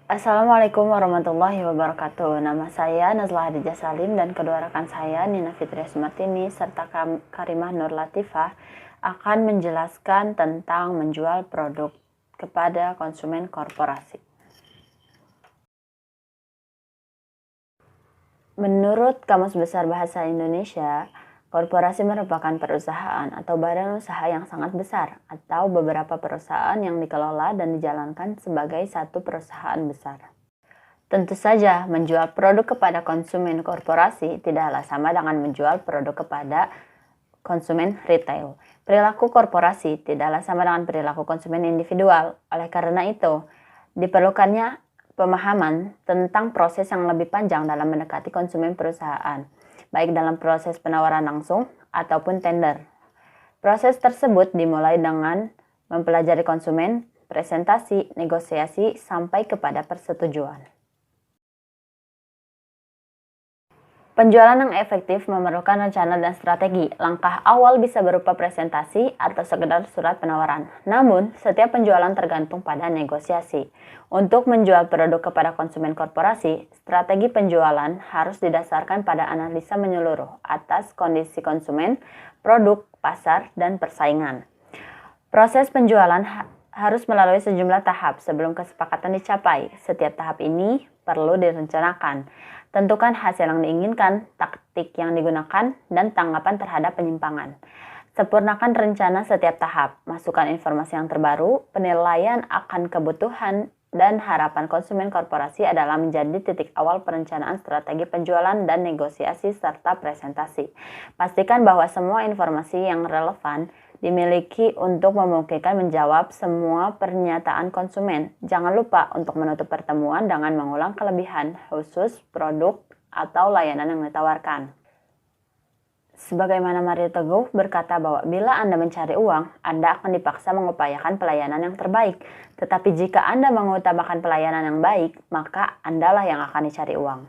Assalamualaikum warahmatullahi wabarakatuh. Nama saya Nazla Hadijah Salim dan kedua rekan saya Nina Fitria Sumartini serta Karimah Nur Latifah akan menjelaskan tentang menjual produk kepada konsumen korporasi. Menurut Kamus Besar Bahasa Indonesia, korporasi merupakan perusahaan atau badan usaha yang sangat besar atau beberapa perusahaan yang dikelola dan dijalankan sebagai satu perusahaan besar. Tentu saja, menjual produk kepada konsumen korporasi tidaklah sama dengan menjual produk kepada konsumen retail. Perilaku korporasi tidaklah sama dengan perilaku konsumen individual. Oleh karena itu, diperlukannya pemahaman tentang proses yang lebih panjang dalam mendekati konsumen perusahaan, baik dalam proses penawaran langsung ataupun tender. Proses tersebut dimulai dengan mempelajari konsumen, presentasi, negosiasi, sampai kepada persetujuan. Penjualan yang efektif memerlukan rencana dan strategi. Langkah awal bisa berupa presentasi atau sekedar surat penawaran. Namun, setiap penjualan tergantung pada negosiasi. Untuk menjual produk kepada konsumen korporasi, strategi penjualan harus didasarkan pada analisa menyeluruh atas kondisi konsumen, produk, pasar, dan persaingan. Proses penjualan harus melalui sejumlah tahap sebelum kesepakatan dicapai. Setiap tahap ini perlu direncanakan. Tentukan hasil yang diinginkan, taktik yang digunakan, dan tanggapan terhadap penyimpangan. Sempurnakan rencana setiap tahap, masukkan informasi yang terbaru, penilaian akan kebutuhan dan harapan konsumen korporasi adalah menjadi titik awal perencanaan strategi penjualan dan negosiasi serta presentasi. Pastikan bahwa semua informasi yang relevan dimiliki untuk memungkinkan menjawab semua pernyataan konsumen. Jangan lupa untuk menutup pertemuan dengan mengulang kelebihan khusus produk atau layanan yang ditawarkan. Sebagaimana Mario Teguh berkata bahwa bila Anda mencari uang, Anda akan dipaksa mengupayakan pelayanan yang terbaik. Tetapi jika Anda mengutamakan pelayanan yang baik, maka Andalah yang akan dicari uang.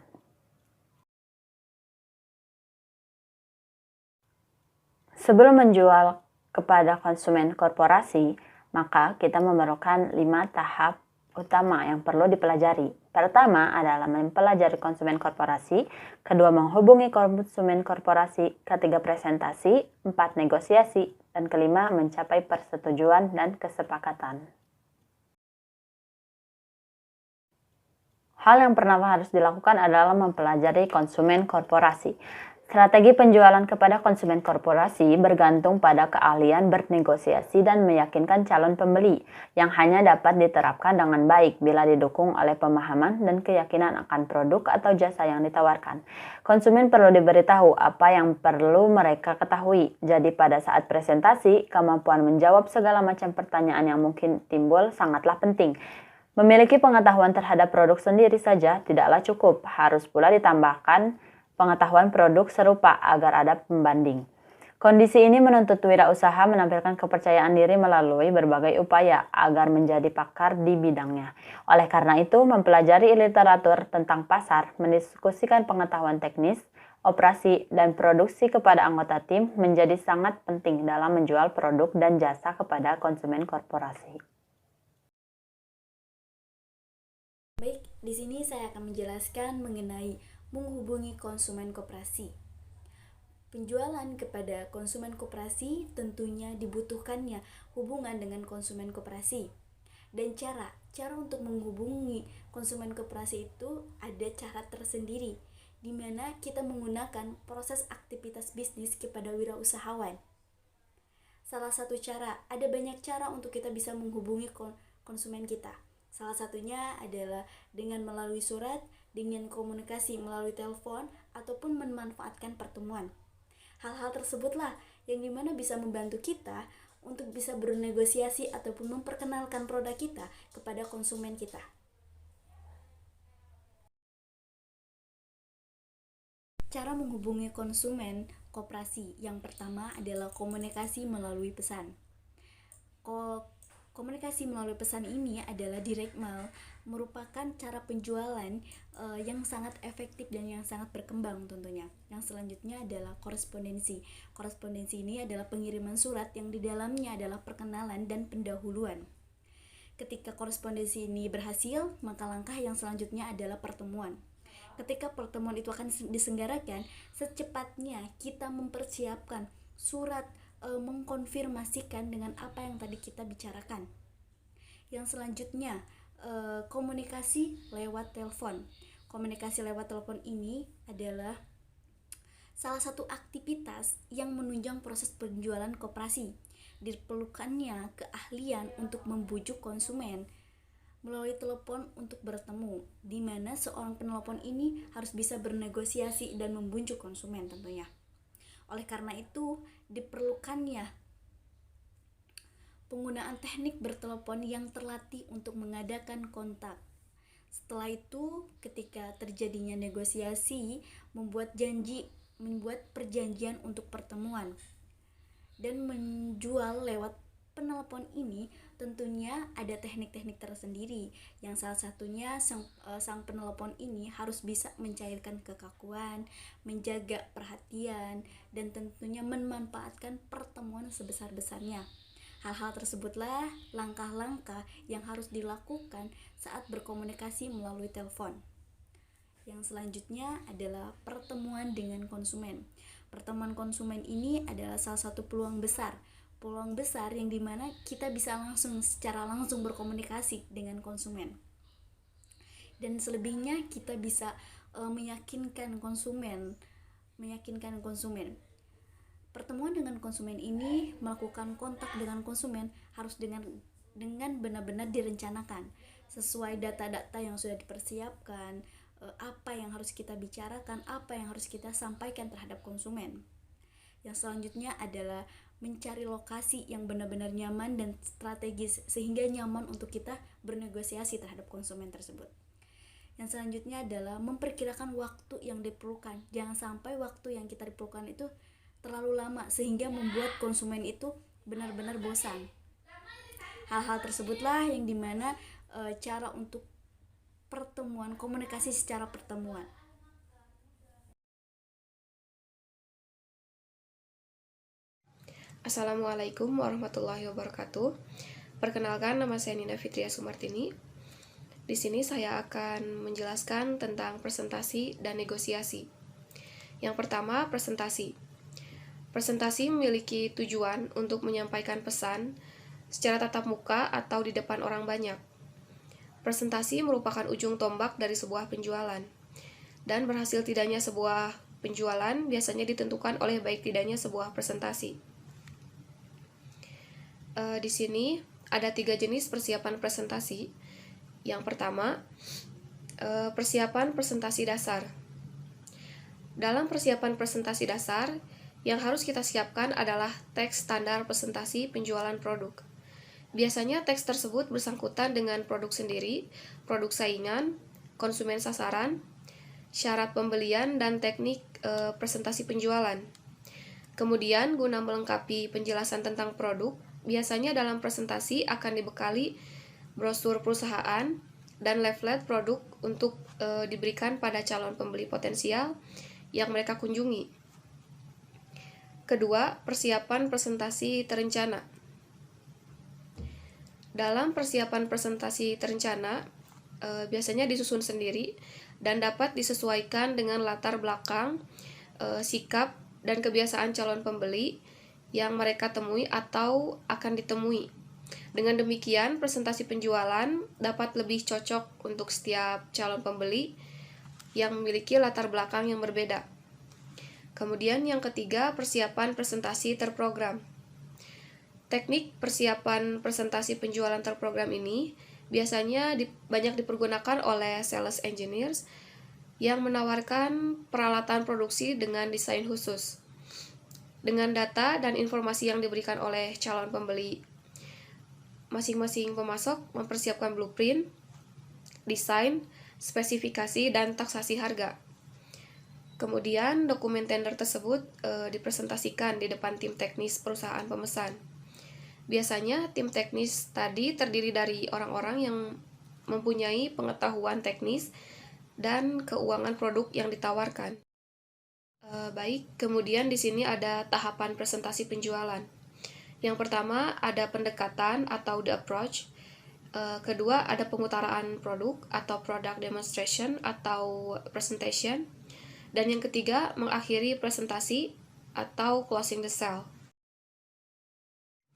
Sebelum menjual kepada konsumen korporasi, maka kita memerlukan 5 tahap utama yang perlu dipelajari. Pertama adalah mempelajari konsumen korporasi, kedua menghubungi konsumen korporasi, ketiga presentasi, 4 negosiasi, dan kelima mencapai persetujuan dan kesepakatan. Hal yang pertama harus dilakukan adalah mempelajari konsumen korporasi. Strategi penjualan kepada konsumen korporasi bergantung pada keahlian bernegosiasi dan meyakinkan calon pembeli, yang hanya dapat diterapkan dengan baik bila didukung oleh pemahaman dan keyakinan akan produk atau jasa yang ditawarkan. Konsumen perlu diberitahu apa yang perlu mereka ketahui. Jadi pada saat presentasi, kemampuan menjawab segala macam pertanyaan yang mungkin timbul sangatlah penting. Memiliki pengetahuan terhadap produk sendiri saja tidaklah cukup, harus pula ditambahkan pengetahuan produk serupa agar ada pembanding. Kondisi ini menuntut wirausaha menampilkan kepercayaan diri melalui berbagai upaya agar menjadi pakar di bidangnya. Oleh karena itu, mempelajari literatur tentang pasar, mendiskusikan pengetahuan teknis, operasi, dan produksi kepada anggota tim menjadi sangat penting dalam menjual produk dan jasa kepada konsumen korporasi. Baik, di sini saya akan menjelaskan mengenai menghubungi konsumen koperasi. Penjualan kepada konsumen koperasi tentunya dibutuhkannya hubungan dengan konsumen koperasi. Dan cara untuk menghubungi konsumen koperasi itu ada cara tersendiri, di mana kita menggunakan proses aktivitas bisnis kepada wirausahawan. Salah satu cara, ada banyak cara untuk kita bisa menghubungi konsumen kita. Salah satunya adalah dengan melalui surat, dengan komunikasi melalui telepon, ataupun memanfaatkan pertemuan. Hal-hal tersebutlah yang dimana bisa membantu kita untuk bisa bernegosiasi ataupun memperkenalkan produk kita kepada konsumen kita. Cara menghubungi konsumen koperasi yang pertama adalah komunikasi melalui pesan. Komunikasi melalui pesan ini adalah direct mail, merupakan cara penjualan yang sangat efektif dan yang sangat berkembang tentunya. Yang selanjutnya adalah korespondensi. Korespondensi ini adalah pengiriman surat yang di dalamnya adalah perkenalan dan pendahuluan. Ketika korespondensi ini berhasil, maka langkah yang selanjutnya adalah pertemuan. Ketika pertemuan itu akan diselenggarakan, secepatnya kita mempersiapkan surat mengkonfirmasikan dengan apa yang tadi kita bicarakan. Yang selanjutnya, komunikasi lewat telepon. Komunikasi lewat telepon ini adalah salah satu aktivitas yang menunjang proses penjualan koperasi. Diperlukannya keahlian untuk membujuk konsumen melalui telepon untuk bertemu, di mana seorang penelpon ini harus bisa bernegosiasi dan membujuk konsumen tentunya. Oleh karena itu, diperlukannya penggunaan teknik bertelepon yang terlatih untuk mengadakan kontak. Setelah itu, ketika terjadinya negosiasi, membuat perjanjian untuk pertemuan dan menjual lewat penelpon ini tentunya ada teknik-teknik tersendiri, yang salah satunya sang penelpon ini harus bisa mencairkan kekakuan, menjaga perhatian, dan tentunya memanfaatkan pertemuan sebesar-besarnya. Hal-hal tersebutlah langkah-langkah yang harus dilakukan saat berkomunikasi melalui telepon. Yang selanjutnya adalah pertemuan dengan konsumen. Pertemuan konsumen ini adalah salah satu peluang besar yang dimana kita bisa secara langsung berkomunikasi dengan konsumen. Dan selebihnya kita bisa meyakinkan konsumen. Pertemuan dengan konsumen ini, melakukan kontak dengan konsumen harus dengan benar-benar direncanakan sesuai data-data yang sudah dipersiapkan, apa yang harus kita bicarakan, apa yang harus kita sampaikan terhadap konsumen. Yang selanjutnya adalah mencari lokasi yang benar-benar nyaman dan strategis sehingga nyaman untuk kita bernegosiasi terhadap konsumen tersebut. Yang selanjutnya adalah memperkirakan waktu yang diperlukan. Jangan sampai waktu yang kita diperlukan itu terlalu lama sehingga membuat konsumen itu benar-benar bosan. Hal-hal tersebutlah yang dimana cara untuk pertemuan, komunikasi secara pertemuan. Assalamualaikum warahmatullahi wabarakatuh. Perkenalkan, nama saya Nina Fitria Sumartini. Di sini saya akan menjelaskan tentang presentasi dan negosiasi. Yang pertama, presentasi. Presentasi memiliki tujuan untuk menyampaikan pesan secara tatap muka atau di depan orang banyak. Presentasi merupakan ujung tombak dari sebuah penjualan, dan berhasil tidaknya sebuah penjualan biasanya ditentukan oleh baik tidaknya sebuah presentasi. Di sini ada 3 jenis persiapan presentasi. Yang pertama, persiapan presentasi dasar. Dalam persiapan presentasi dasar, yang harus kita siapkan adalah teks standar presentasi penjualan produk. Biasanya teks tersebut bersangkutan dengan produk sendiri, produk saingan, konsumen sasaran, syarat pembelian, dan teknik presentasi penjualan. Kemudian, guna melengkapi penjelasan tentang produk, biasanya dalam presentasi akan dibekali brosur perusahaan dan leaflet produk untuk diberikan pada calon pembeli potensial yang mereka kunjungi. Kedua, persiapan presentasi terencana. Dalam persiapan presentasi terencana, biasanya disusun sendiri dan dapat disesuaikan dengan latar belakang, sikap, dan kebiasaan calon pembeli yang mereka temui atau akan ditemui. Dengan demikian, presentasi penjualan dapat lebih cocok untuk setiap calon pembeli yang memiliki latar belakang yang berbeda. Kemudian yang ketiga, persiapan presentasi terprogram. Teknik persiapan presentasi penjualan terprogram ini biasanya banyak dipergunakan oleh sales engineers yang menawarkan peralatan produksi dengan desain khusus. Dengan data dan informasi yang diberikan oleh calon pembeli, masing-masing pemasok mempersiapkan blueprint, desain, spesifikasi, dan taksasi harga. Kemudian dokumen tender tersebut dipresentasikan di depan tim teknis perusahaan pemesan. Biasanya tim teknis tadi terdiri dari orang-orang yang mempunyai pengetahuan teknis dan keuangan produk yang ditawarkan. Baik, kemudian di sini ada tahapan presentasi penjualan. Yang pertama ada pendekatan atau the approach, Kedua, ada pengutaraan produk atau product demonstration atau presentation. Dan yang ketiga, mengakhiri presentasi atau closing the sale.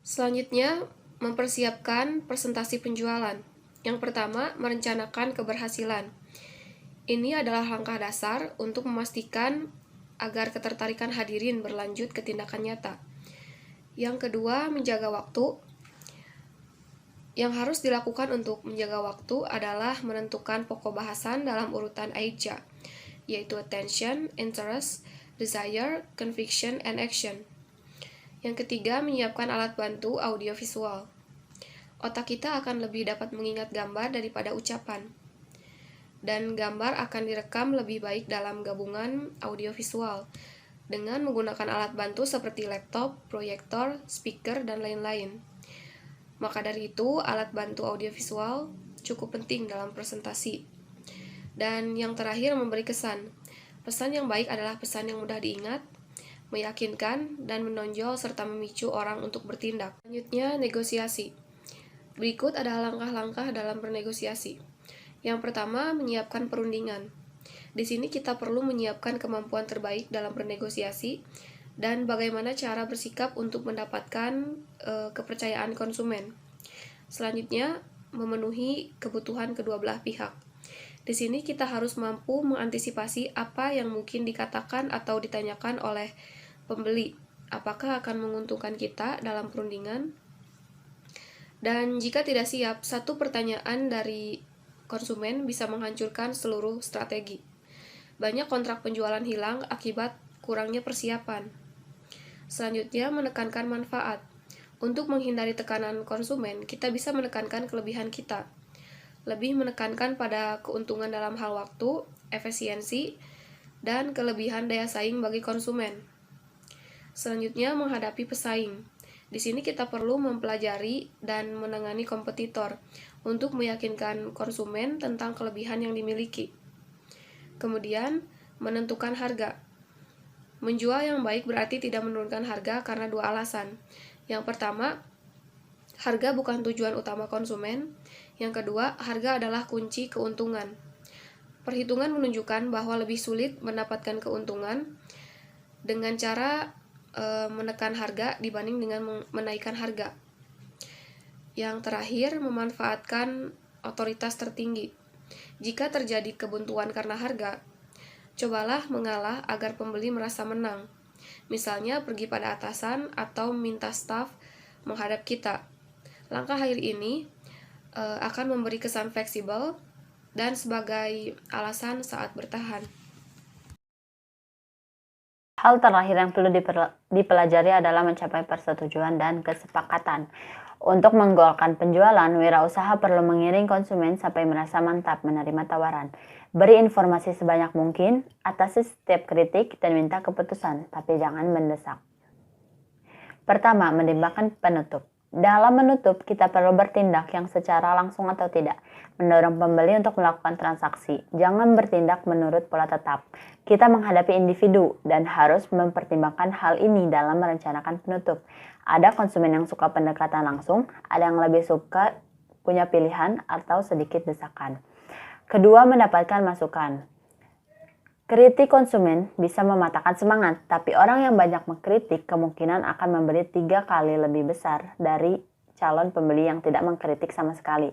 Selanjutnya, mempersiapkan presentasi penjualan. Yang pertama, merencanakan keberhasilan. Ini adalah langkah dasar untuk memastikan agar ketertarikan hadirin berlanjut ke tindakan nyata. Yang kedua, menjaga waktu. Yang harus dilakukan untuk menjaga waktu adalah menentukan pokok bahasan dalam urutan AIJA, yaitu attention, interest, desire, conviction, and action. Yang ketiga, menyiapkan alat bantu audiovisual. Otak kita akan lebih dapat mengingat gambar daripada ucapan. Dan gambar akan direkam lebih baik dalam gabungan audiovisual dengan menggunakan alat bantu seperti laptop, proyektor, speaker, dan lain-lain. Maka dari itu, alat bantu audiovisual cukup penting dalam presentasi. Dan yang terakhir, memberi kesan. Pesan yang baik adalah pesan yang mudah diingat, meyakinkan, dan menonjol serta memicu orang untuk bertindak. Selanjutnya, negosiasi. Berikut adalah langkah-langkah dalam bernegosiasi. Yang pertama, menyiapkan perundingan. Di sini kita perlu menyiapkan kemampuan terbaik dalam bernegosiasi dan bagaimana cara bersikap untuk mendapatkan kepercayaan konsumen. Selanjutnya, memenuhi kebutuhan kedua belah pihak. Di sini kita harus mampu mengantisipasi apa yang mungkin dikatakan atau ditanyakan oleh pembeli. Apakah akan menguntungkan kita dalam perundingan? Dan jika tidak siap, satu pertanyaan dari konsumen bisa menghancurkan seluruh strategi. Banyak kontrak penjualan hilang akibat kurangnya persiapan. Selanjutnya, menekankan manfaat. Untuk menghindari tekanan konsumen, kita bisa menekankan kelebihan kita. Lebih menekankan pada keuntungan dalam hal waktu, efisiensi, dan kelebihan daya saing bagi konsumen. Selanjutnya, menghadapi pesaing. Di sini kita perlu mempelajari dan menangani kompetitor untuk meyakinkan konsumen tentang kelebihan yang dimiliki. Kemudian, menentukan harga. Menjual yang baik berarti tidak menurunkan harga karena dua alasan. Yang pertama, harga bukan tujuan utama konsumen. Yang kedua, harga adalah kunci keuntungan. Perhitungan menunjukkan bahwa lebih sulit mendapatkan keuntungan dengan cara menekan harga dibanding dengan menaikkan harga. Yang terakhir, memanfaatkan otoritas tertinggi. Jika terjadi kebuntuan karena harga, cobalah mengalah agar pembeli merasa menang. Misalnya pergi pada atasan atau minta staf menghadap kita. Langkah akhir ini akan memberi kesan fleksibel dan sebagai alasan saat bertahan. Hal terakhir yang perlu dipelajari adalah mencapai persetujuan dan kesepakatan. Untuk menggolkan penjualan, wirausaha perlu mengiring konsumen sampai merasa mantap menerima tawaran. Beri informasi sebanyak mungkin, atasi setiap kritik, dan minta keputusan, tapi jangan mendesak. Pertama, menimbangkan penutup. Dalam menutup, kita perlu bertindak yang secara langsung atau tidak, mendorong pembeli untuk melakukan transaksi. Jangan bertindak menurut pola tetap. Kita menghadapi individu dan harus mempertimbangkan hal ini dalam merencanakan penutup. Ada konsumen yang suka pendekatan langsung, ada yang lebih suka punya pilihan atau sedikit desakan. Kedua, mendapatkan masukan. Kritik konsumen bisa mematahkan semangat, tapi orang yang banyak mengkritik kemungkinan akan membeli 3 kali lebih besar dari calon pembeli yang tidak mengkritik sama sekali.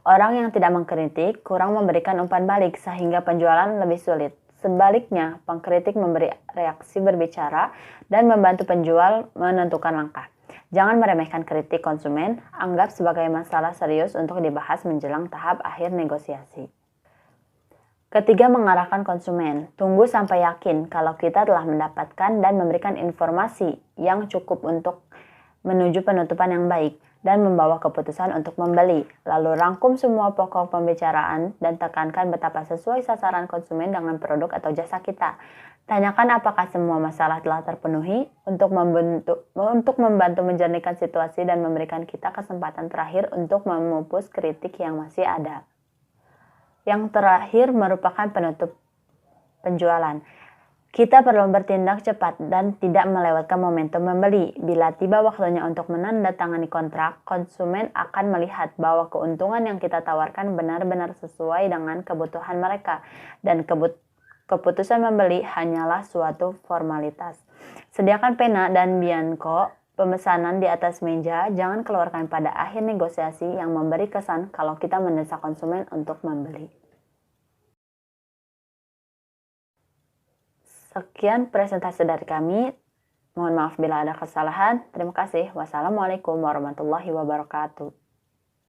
Orang yang tidak mengkritik kurang memberikan umpan balik sehingga penjualan lebih sulit. Sebaliknya, pengkritik memberi reaksi berbicara dan membantu penjual menentukan langkah. Jangan meremehkan kritik konsumen, anggap sebagai masalah serius untuk dibahas menjelang tahap akhir negosiasi. Ketiga, mengarahkan konsumen. Tunggu sampai yakin kalau kita telah mendapatkan dan memberikan informasi yang cukup untuk menuju penutupan yang baik dan membawa keputusan untuk membeli. Lalu rangkum semua pokok pembicaraan dan tekankan betapa sesuai sasaran konsumen dengan produk atau jasa kita. Tanyakan apakah semua masalah telah terpenuhi untuk membantu menjernihkan situasi dan memberikan kita kesempatan terakhir untuk memupus kritik yang masih ada. Yang terakhir merupakan penutup penjualan. Kita perlu bertindak cepat dan tidak melewatkan momentum membeli. Bila tiba waktunya untuk menandatangani kontrak, konsumen akan melihat bahwa keuntungan yang kita tawarkan benar-benar sesuai dengan kebutuhan mereka, dan keputusan membeli hanyalah suatu formalitas. Sediakan pena dan bianco pemesanan di atas meja, jangan keluarkan pada akhir negosiasi yang memberi kesan kalau kita mendesak konsumen untuk membeli. Sekian presentasi dari kami. Mohon maaf bila ada kesalahan. Terima kasih. Wassalamualaikum warahmatullahi wabarakatuh.